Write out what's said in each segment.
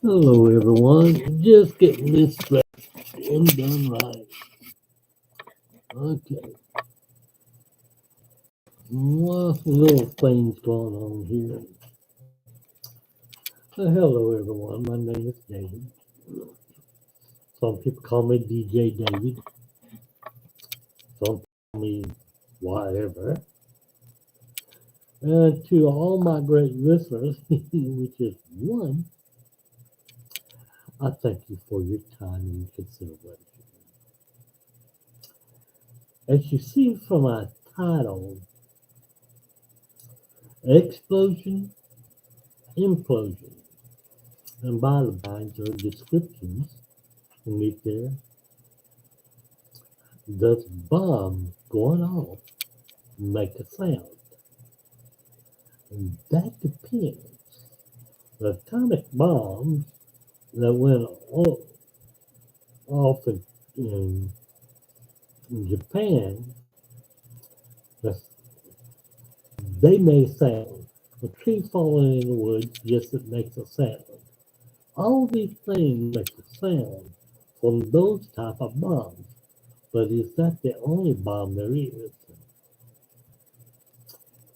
Hello, everyone. Just getting this straight and done right. Okay. Lots of little things going on here. Hello, everyone. My name is David. Some people call me DJ David. Some call me whatever. And to all my great listeners, which is one, I thank you for your time and consideration. As you see from my title, Explosion, Implosion. And by the by, there are descriptions beneath there. Does bomb going off make a sound? And that depends. The atomic bombs that went off in Japan, they made sound. A tree falling in the woods, yes, it makes a sound. All these things make a sound from those type of bombs. But is that the only bomb there is?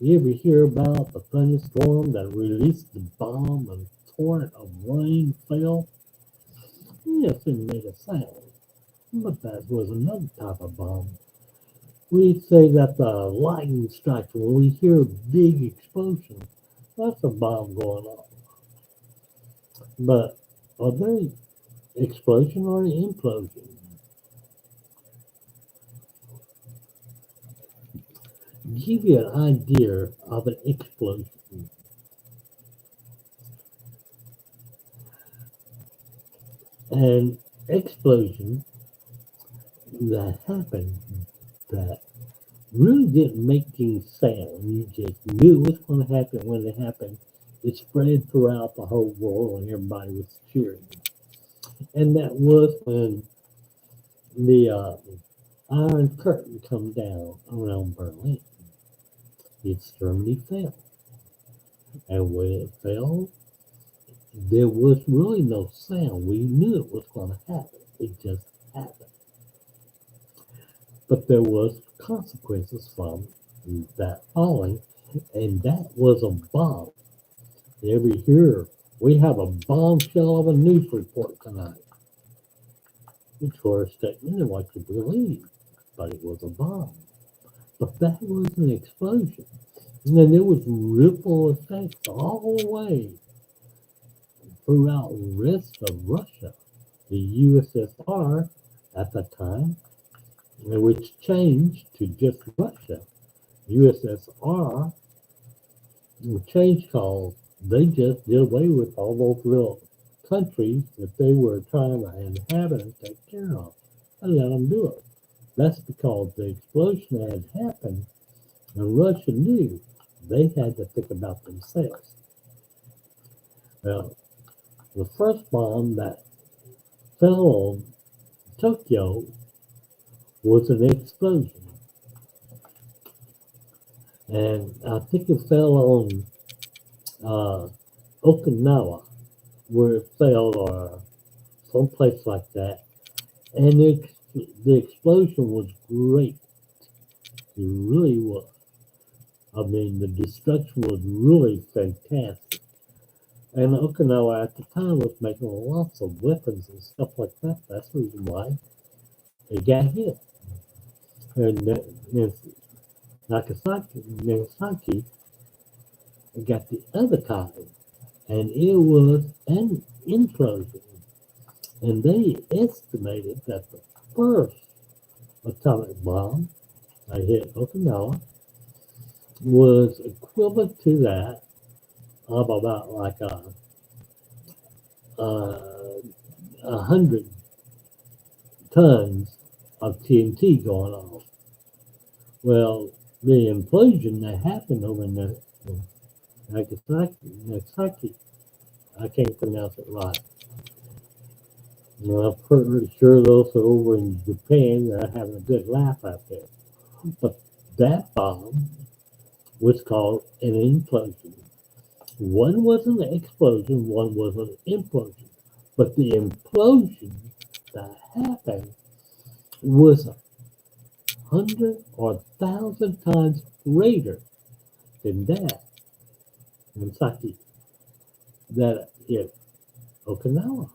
You ever hear about the thunderstorm that released the bomb and torrent of rain fell? Yes, it made a sound. But that was another type of bomb. We say that the lightning strikes when we hear a big explosion. That's a bomb going off. But are they explosion or an implosion? Give you an idea of an explosion. An explosion that happened that really didn't make any sound. You just knew it was going to happen when it happened. It spread throughout the whole world and everybody was cheering. And that was when the Iron Curtain come down around Berlin. It's Germany fell. And when it fell, there was really no sound. We knew it was going to happen. It just happened. But there was consequences from that falling, and that was a bomb. Every year, we have a bombshell of a news report tonight. It's for a statement and what you believe, but it was a bomb. But that was an explosion. And then there was ripple effects all the way throughout the rest of Russia. The USSR at the time, which changed to just Russia. USSR changed called they just did away with all those little countries that they were trying to inhabit and take care of and let them do it. That's because the explosion had happened and Russia knew they had to think about themselves. Now, the first bomb that fell on Tokyo was an explosion. And I think it fell on Okinawa, where it fell, or someplace like that. And the explosion was great. It really was. I mean, the destruction was really fantastic. And Okinawa at the time was making lots of weapons and stuff like that. That's the reason why it got hit. And Nagasaki got the other kind, and it was an implosion. And they estimated that the first atomic bomb that hit Okinawa was equivalent to that of about like a hundred tons of TNT going off. Well, the implosion that happened over in the Nagasaki, I can't pronounce it right. Well, I'm pretty sure those are over in Japan. They're having a good laugh out there. But that bomb was called an implosion. One was an explosion, one was an implosion. But the implosion that happened was 100 or 1,000 times greater than that in Saki that hit Okinawa.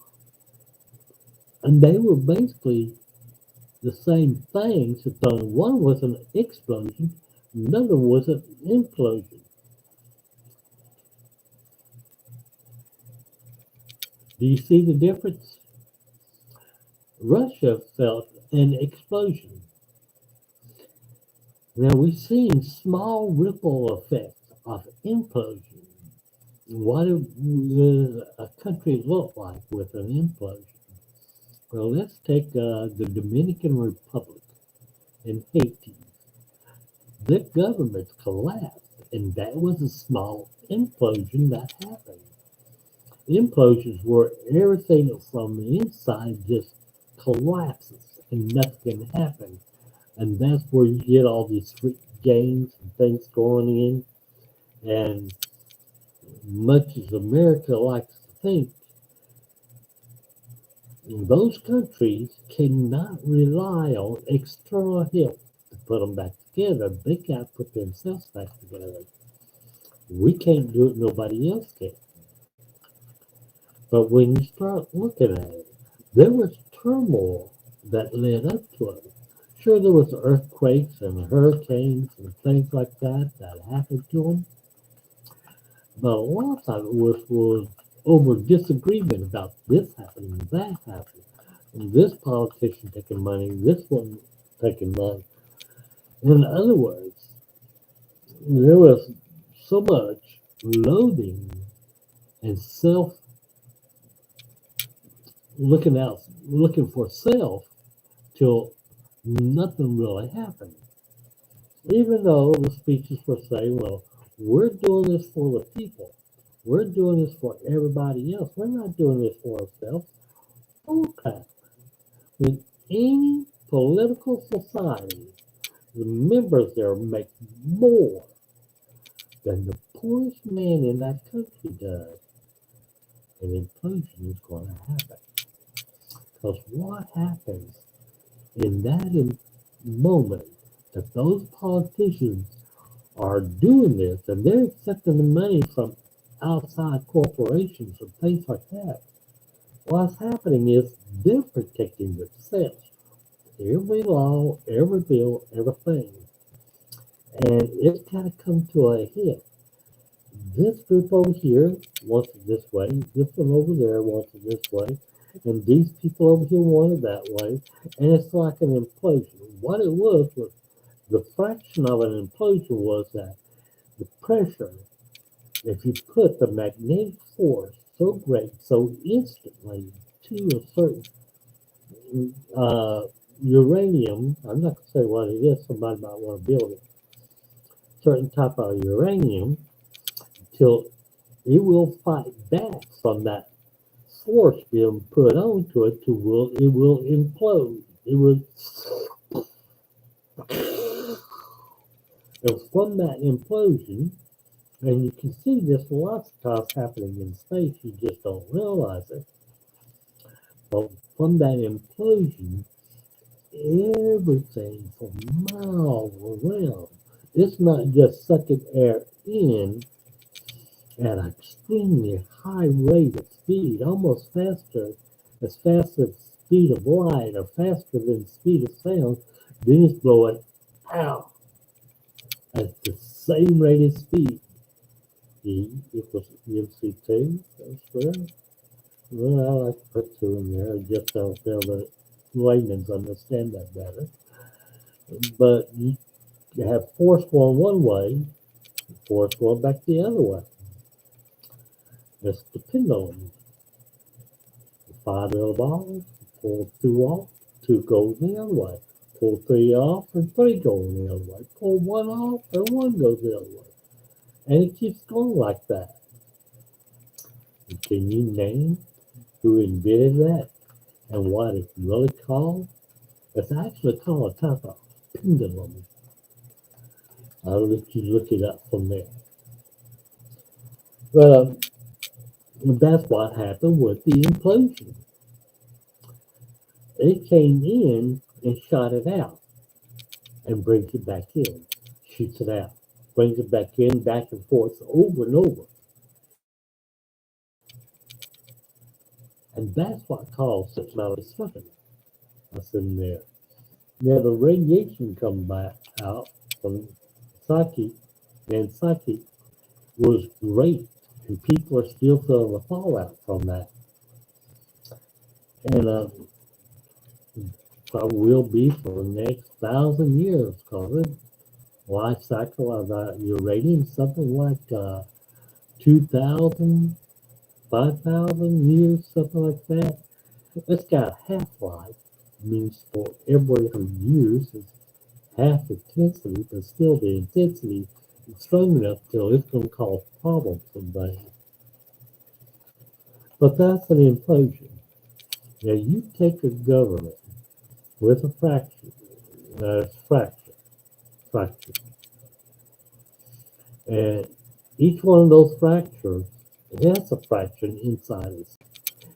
And they were basically the same things, except only one was an explosion, another was an implosion. Do you see the difference? Russia felt an explosion. Now we've seen small ripple effects of implosion. What does a country look like with an implosion? Well, let's take the Dominican Republic and Haiti. The government collapsed, and that was a small implosion that happened. Implosions where everything from the inside just collapses and nothing can happen. And that's where you get all these street gangs and things going in. And much as America likes to think, those countries cannot rely on external help to put them back together. They got to put themselves back together. We can't do it, nobody else can. But when you start looking at it, there was turmoil that led up to it. Sure, there was earthquakes and hurricanes and things like that that happened to them, but a lot of it was over disagreement about this happening, that happening, and this politician taking money, this one taking money. In other words, there was so much loathing and self looking for self till nothing really happened. Even though the speeches were saying, well, we're doing this for the people. We're doing this for everybody else. We're not doing this for ourselves. Okay. In any political society, the members there make more than the poorest man in that country does. An implosion is going to happen. Because what happens in that moment that those politicians are doing this and they're accepting the money from outside corporations and things like that, what's happening is they're protecting themselves. Every law, every bill, everything. And it's got to come to a head. This group over here wants it this way, this one over there wants it this way, and these people over here want it that way, and it's like an implosion. What it was the fraction of an implosion was that the pressure, if you put the magnetic force so great, so instantly to a certain uranium, I'm not going to say what it is, somebody might want to build it, certain type of uranium, till it will fight back from that force being put onto it it will implode. It will and from that implosion, and you can see this lots of times happening in space, you just don't realize it. But from that implosion, everything for miles around, it's not just sucking air in at an extremely high rate of speed, almost as fast as the speed of light or faster than the speed of sound, then it's blowing out at the same rate of speed. E equals MC2, that's correct. Well, I like to put two in there, just so the layman's understand that better. But you have force going one way, force going back the other way. That's the pendulum. Five of the ball, pull two off, two goes the other way. Pull three off, and three go the other way. Pull one off, and one goes the other way. And it keeps going like that. And can you name who invented that and what it's really called? It's actually called a type of pendulum. I'll let you look it up from there. But that's what happened with the implosion. It came in and shot it out and brings it back in, shoots it out, brings it back in, back and forth over and over. And that's what caused such amount of destruction that's in there. Now the radiation come back out from Psyche, and Psyche was great, and people are still feeling the fallout from that. And probably will be for the next 1,000 years, because the life cycle of uranium something like 2,000, 5,000 years, something like that. It's got a half-life, means for every 100 years is half intensity, but still the intensity is strong enough till it's going to cause problems someday. But that's an implosion. Now you take a government with a fracture, and each one of those fractures has a fraction inside it.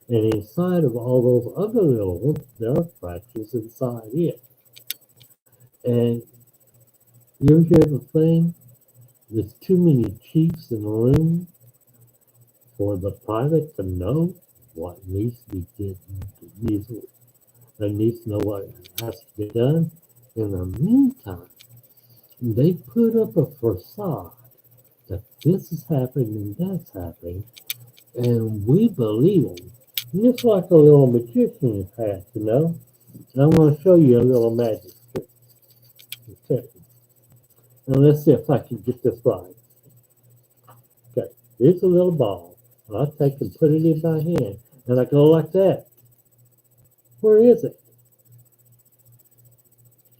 And inside of all those other little ones, there are fractures inside it. And you hear the thing? There's too many chiefs in the room for the private to know what needs to be needs, they need to know what has to be done. In the meantime, they put up a facade that this is happening and that's happening, and we believe them. Just like a little magician's hat, you know. And I'm going to show you a little magic trick. Okay. Now let's see if I can get this right. Okay, here's a little ball. And I take and put it in my hand, and I go like that. Where is it?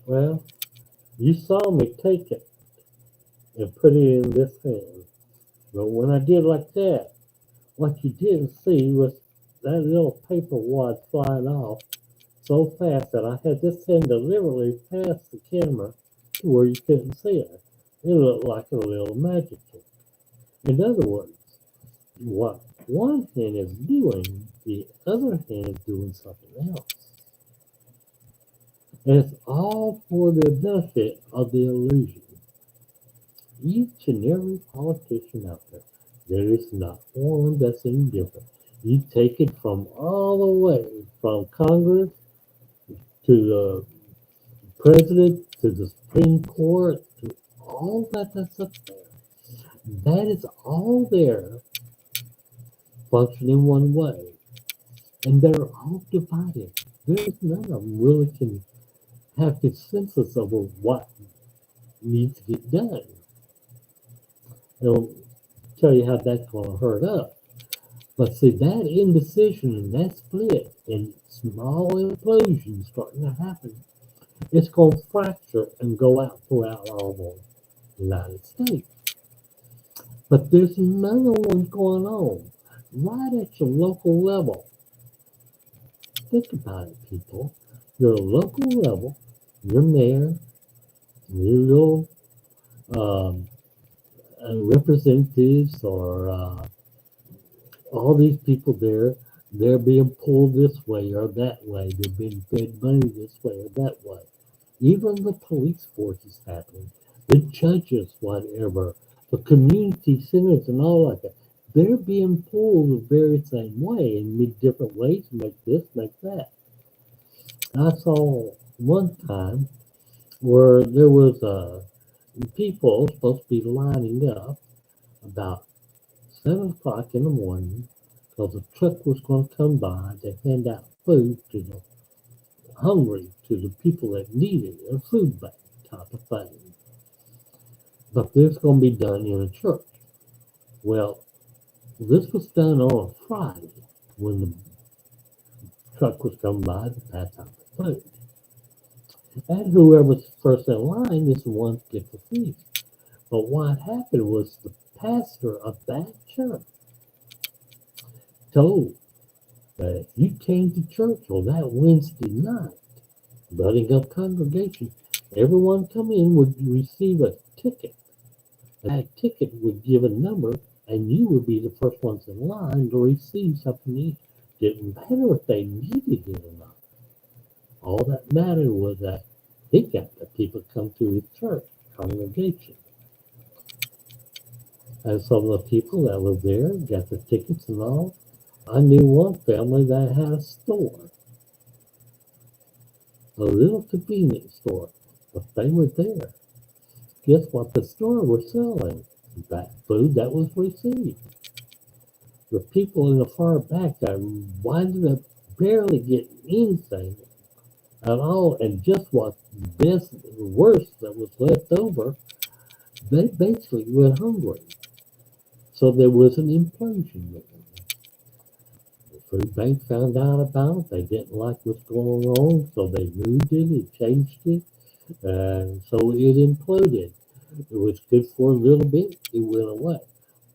Well, you saw me take it and put it in this hand. But when I did like that, what you didn't see was that little paper wad flying off so fast that I had this hand deliberately past the camera to where you couldn't see it. It looked like a little magic trick. In other words, what one hand is doing, the other hand is doing something else. And it's all for the benefit of the illusion. Each and every politician out there is not one that's any different. You take it from all the way from Congress to the president to the Supreme Court to all that's up there. That is all there functioning one way. And they're all divided. There's none of them really can have consensus over what needs to get done. I'll tell you how that's going to hurt up. But see, that indecision and that split and small implosions starting to happen, it's going to fracture and go out throughout all the United States. But there's another one going on right at your local level. Think about it, people. Your local level, your mayor, your little representatives, or all these people there, they're being pulled this way or that way. They're being fed money this way or that way. Even the police force is happening. The judges, whatever, the community centers and all like that, they're being pulled the very same way in different ways, make this, make that. I saw one time where there was people supposed to be lining up about 7 o'clock in the morning because a truck was going to come by to hand out food to the hungry, to the people that needed it, a food bank type of thing. But this is going to be done in a church. Well, this was done on a Friday when the truck was coming by to pass out the food. And whoever's first in line is the one to get the food. But what happened was the pastor of that church told that if you came to church on that Wednesday night, budding up congregation, everyone come in would receive a ticket. And that ticket would give a number, and you would be the first ones in line to receive something. Didn't matter if they needed it or not. All that mattered was that he got the people come to his church congregation. And some of the people that were there got the tickets and all. I knew one family that had a store, a little convenience store, but they were there. Guess what the store was selling? That food that was received. The people in the far back that winded up barely getting anything at all, and just what best worst that was left over, they basically went hungry. So there was an implosion there. The food bank found out about it. They didn't like what's going on, so they moved it, changed it, and so it imploded. It was good for a little bit, it went away.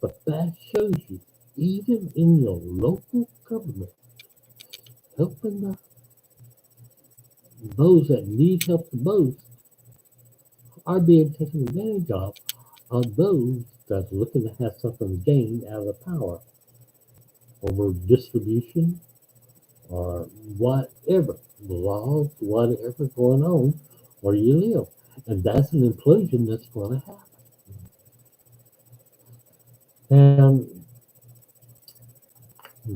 But that shows you, even in your local government, helping those that need help the most are being taken advantage of those that's looking to have something gained out of the power over distribution or whatever, laws, whatever going on where you live. And that's an implosion that's going to happen. And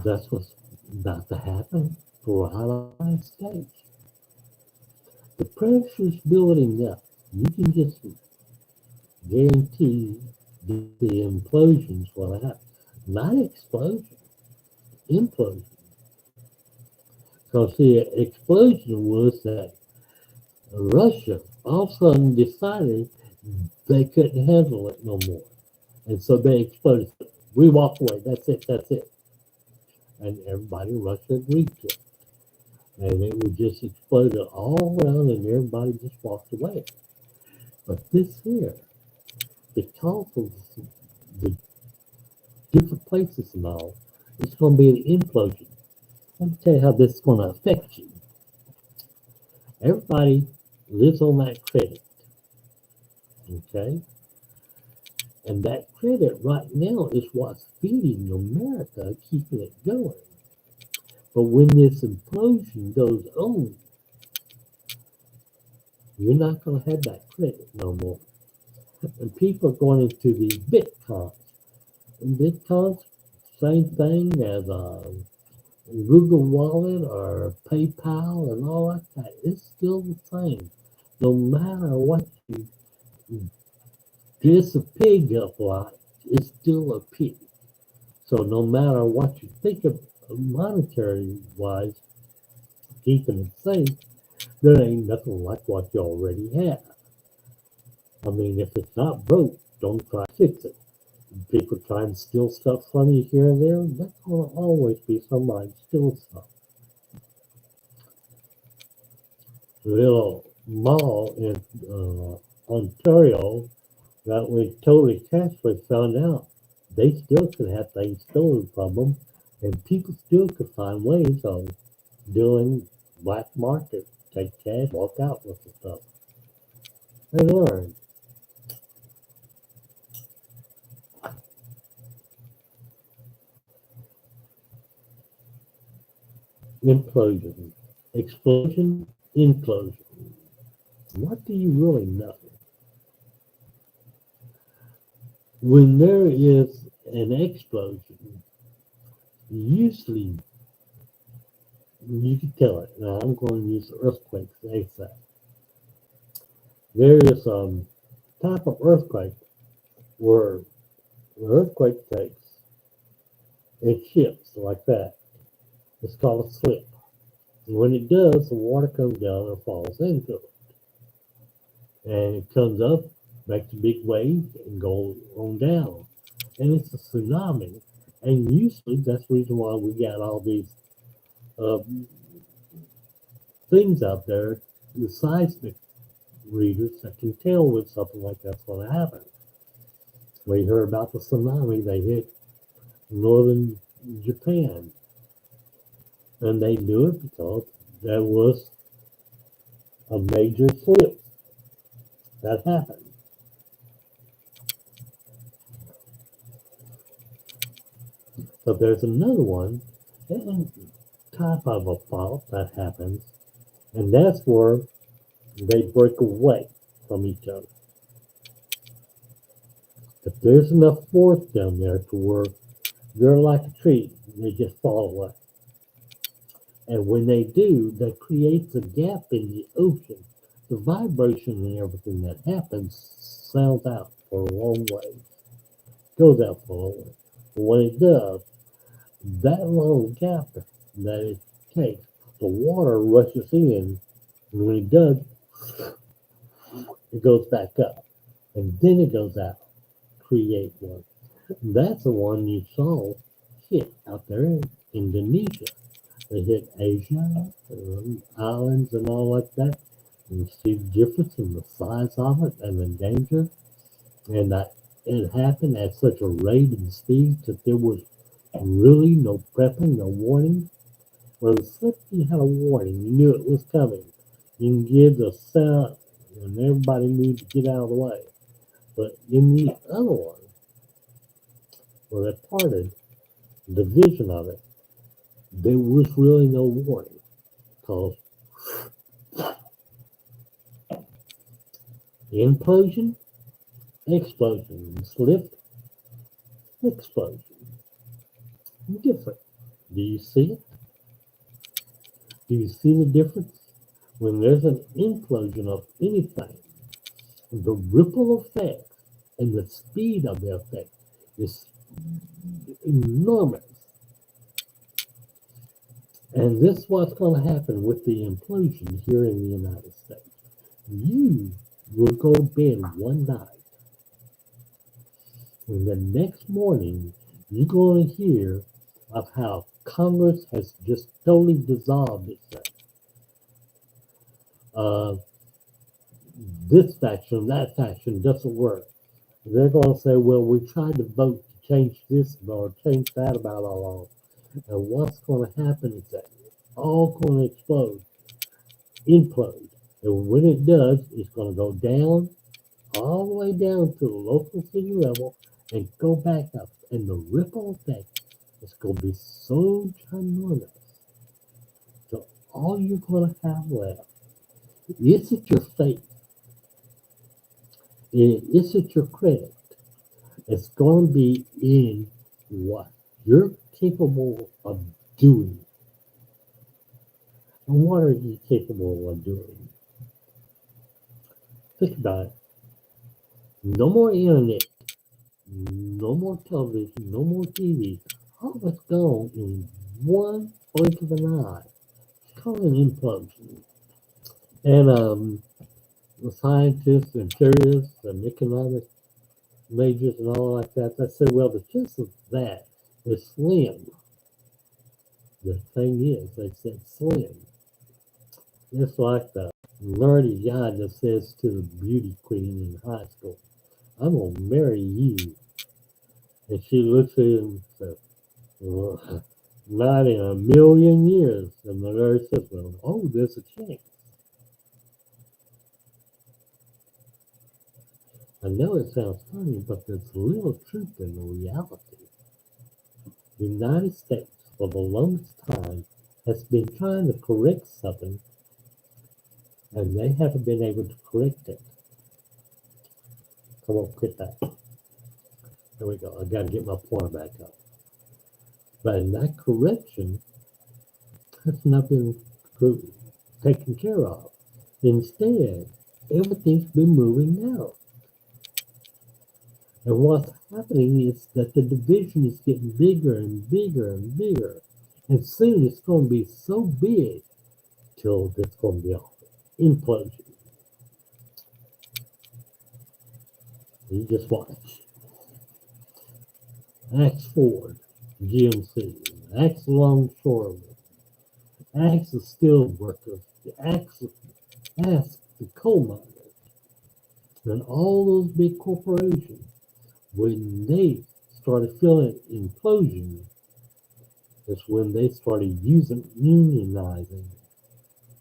that's what's about to happen throughout the United States. The pressure's building up. You can just guarantee the implosion's going to happen. Not explosion, implosion. Because the explosion was that Russia all of a sudden decided they couldn't handle it no more. And so they exploded. We walk away. That's it. That's it. And everybody in Russia agreed to it. And it would just explode all around and everybody just walked away. But this here, because of the different places and all, it's going to be an implosion. Let me tell you how this is going to affect you. Everybody lives on that credit, okay? And that credit right now is what's feeding America, keeping it going. But when this implosion goes on, you're not going to have that credit no more. And people are going into these bitcoins. And bitcoins, same thing as Google Wallet or PayPal and all that. It's still the same. No matter what you dress a pig up like, it's still a pig. So no matter what you think of monetary wise, keeping it safe, there ain't nothing like what you already have. I mean, if it's not broke, don't try to fix it. People try and steal stuff from you here and there, there's going to always be somebody stealing stuff. The little mall in Ontario that we totally cashless found out they still could have things stolen from them, and people still could find ways of doing black market, take cash, walk out with the stuff. They learn. Implosion, explosion, implosion. What do you really know? When there is an explosion, usually you can tell it. Now I'm going to use earthquakes, they say. There is a type of earthquake where the earthquake takes, it shifts like that. It's called a slip. And when it does, the water comes down and falls into it. And it comes up, makes a big wave, and goes on down. And it's a tsunami. And usually that's the reason why we got all these uh, things out there, the seismic readers that can tell when something like that's going to happen. We heard about the tsunami that hit northern Japan. And they knew it because there was a major slip that happened. But there's another one, and type of a fault that happens, and that's where they break away from each other. If there's enough force down there to where they're like a tree, they just fall away. And when they do, that creates a gap in the ocean. The vibration and everything that happens sounds out for a long way, goes out for a long way. But when it does, that long gap that it takes, the water rushes in, and when it does, it goes back up, and then it goes out, create one. That's the one you saw hit out there in Indonesia. They hit Asia, islands and all like that. And you see the difference in the size of it and the danger. And that it happened at such a rate and speed that there was really no prepping, no warning. Well, the slip you had a warning, you knew it was coming. You can give the sound, and everybody knew to get out of the way. But in the other one, where they parted, the vision of it, there was really no warning. Because implosion, explosion, slip, explosion. Different. Do you see it? Do you see the difference? When there's an implosion of anything, the ripple effect and the speed of the effect is enormous. And this is what's going to happen with the implosion here in the United States. You will go to bed one night, and the next morning you're going to hear of how Congress has just totally dissolved itself. Uh, this faction, that faction doesn't work. They're going to say, well, we tried to vote to change this or change that about our law. And what's going to happen is that all going to explode, implode. And when it does, it's going to go down, all the way down to the local city level and go back up. And the ripple effect is going to be so ginormous. So all you're going to have left is it your faith? Is it your credit? It's going to be in what you're capable of doing. And what are you capable of doing? Think about it. No more internet, no more television, no more TV. All of it's gone in one blink of an eye. It's called an implosion. And the scientists and theorists and economic majors and all like that, they said, well, the chance of that is slim. The thing is, they said slim. It's like the nerdy guy that says to the beauty queen in high school, I'm going to marry you. And she looks at him and says, well, not in a million years. And the nerd says, well, oh, there's a chance. I know it sounds funny, but there's little truth in the reality. The United States, for the longest time, has been trying to correct something, and they haven't been able to correct it. Come on, quit that. There we go. I got to get my pointer back up. But that correction has not been taken care of. Instead, everything's been moving now. And what's happening is that the division is getting bigger and bigger and bigger. And soon it's going to be so big till it's going to be an implosion. You just watch. Axe Ford, GMC, Axe Longshoremen, Axe the steel workers, Axe the coal miners, and all those big corporations, when they started feeling implosion, is when they started unionizing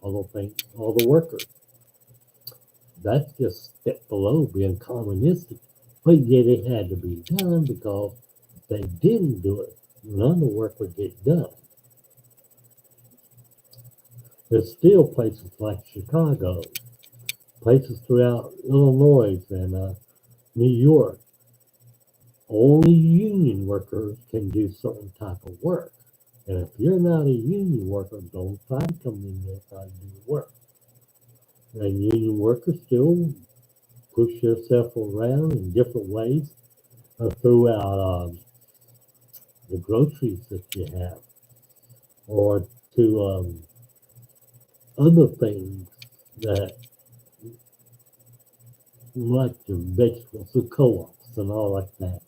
all the workers. That's just a step below being communistic, but yet it had to be done because they didn't do it. none of the work would get done. There's still places like Chicago, places throughout Illinois and New York. Only union workers can do certain type of work. And if you're not a union worker, don't try to come in there and try to do the work. And union workers still push yourself around in different ways throughout the groceries that you have, or to other things that, like the vegetables, the co-ops, and all like that.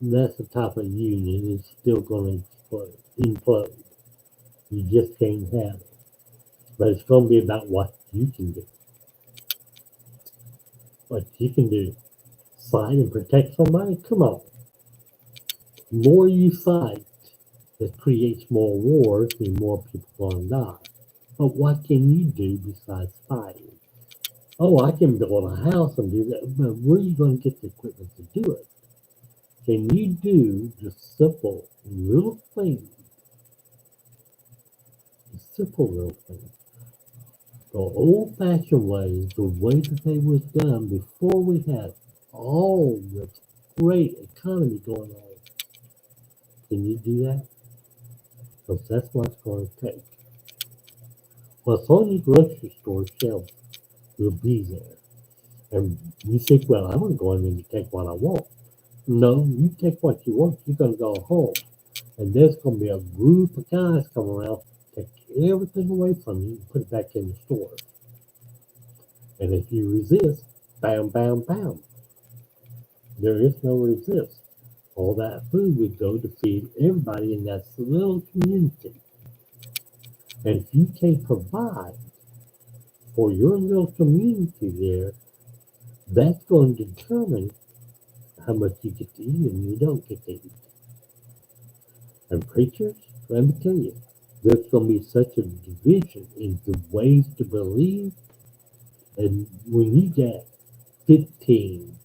And that's the type of union is still going to implode. You just can't have it. But it's going to be about what you can do. What you can do. Fight and protect somebody? Come on. The more you fight, it creates more wars and more people going to die. But what can you do besides fighting? Oh, I can build a house and do that, but where are you going to get the equipment to do it? Can you do the simple little things? The simple little things. The old-fashioned ways, the way that they was done before we had all this great economy going on. Can you do that? Because that's what it's going to take. What's on your grocery store shelves will be there. And you think, well, I'm going to go in and take what I want. No, you take what you want, you're going to go home. And there's going to be a group of guys come around, take everything away from you and put it back in the store. And if you resist, bam, bam, bam. There is no resist. All that food would go to feed everybody in that little community. And if you can't provide for your little community there, that's going to determine how much you get to eat and you don't get to eat. And preachers, let me tell you, there's going to be such a division in the ways to believe. And when you get 15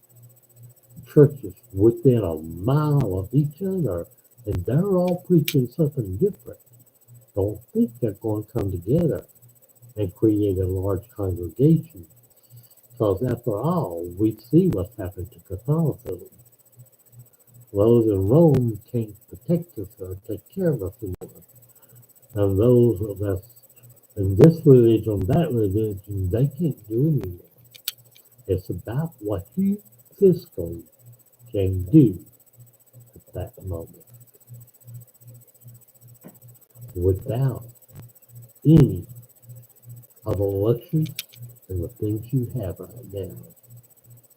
churches within a mile of each other, and they're all preaching something different, don't think they're going to come together and create a large congregation. Because after all, we see what's happened to Catholicism. Those in Rome can't protect us or take care of us anymore. And those of us in this religion, that religion, they can't do anymore. It's about what you physically can do at that moment without any of the luxuries and the things you have right now.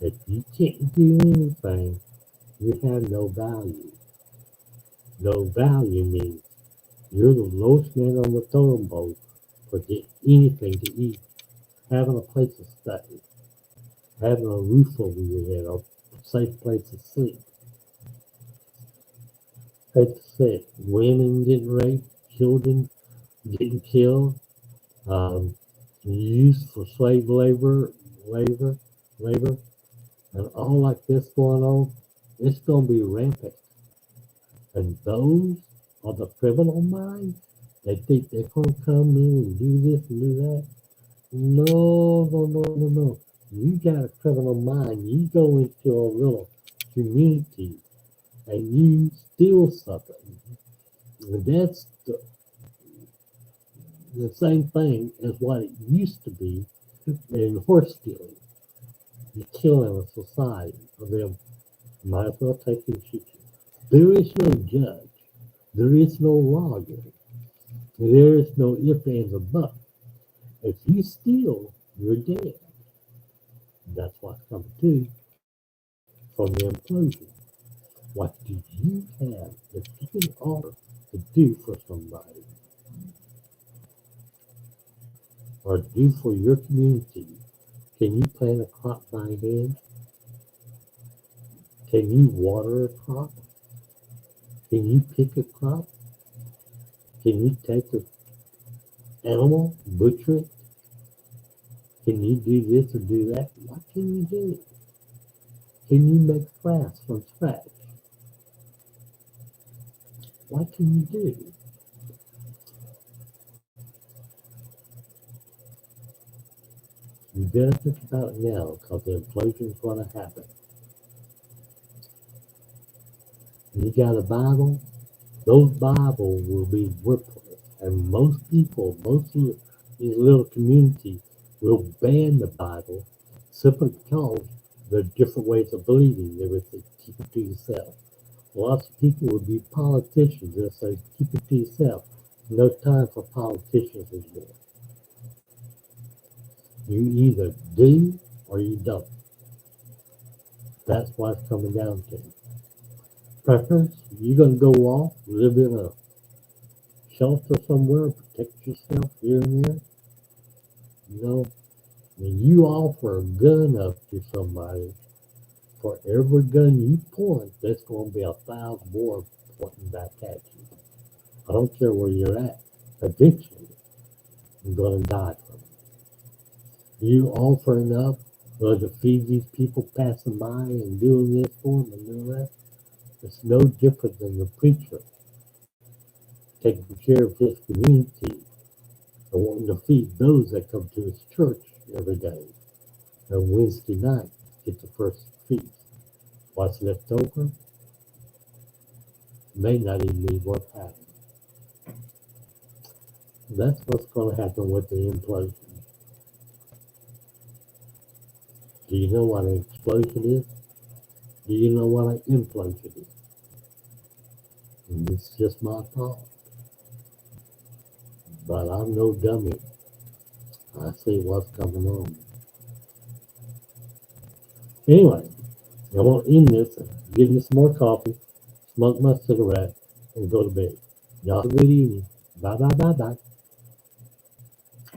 If you can't do anything, you have no value. No value means you're the lowest man on the totem pole for getting anything to eat, having a place to stay, having a roof over your head, a safe place to sleep. Like I said, women getting raped, children getting killed, used for slave labor, and all like this going on, it's going to be rampant. And those are the criminal minds. They think they're going to come in and do this and do that. No, no, no, no, no. You got a criminal mind. You go into a little community and you steal something. And that's the same thing as what it used to be in horse stealing. You're killing a society. They might as well take and shoot you. There is no judge. There is no lawyer. There is no ifs, ands, or buts. If you steal, you're dead. That's what's coming to from the implosion. What do you have that you can offer to do for somebody or do for your community? Can you plant a crop by hand? Can you water a crop? Can you pick a crop? Can you take an animal, butcher it? Can you do this or do that? What can you do? Can you make glass from scratch? What can you do? You better think about it now because the implosion is going to happen. You got a Bible, those Bibles will be worthless. And most people, most of these little communities will ban the Bible simply because there are different ways of believing. They would say, keep it to yourself. Lots of people will be politicians. They'll say, keep it to yourself. No time for politicians anymore. You either do or you don't. That's what it's coming down to. Preference, you're going to go off, live in a shelter somewhere, protect yourself here and there. You know, when you offer a gun up to somebody, for every gun you point, there's going to be 1,000 more pointing back at you. I don't care where you're at. Eventually, you're going to die from it. You offering up to feed these people passing by and doing this for them and doing that, it's no different than the preacher taking care of his community and wanting to feed those that come to his church every day. And Wednesday night, get the first feast. What's left over may not even be worth having. That's what's going to happen with the implosion. Do you know what an explosion is? Do you know what an implosion is? And it's just my thought. But I'm no dummy. I see what's coming on. Anyway, I want to end this, give me some more coffee, smoke my cigarette, and go to bed. Y'all have a good evening. Bye bye bye bye.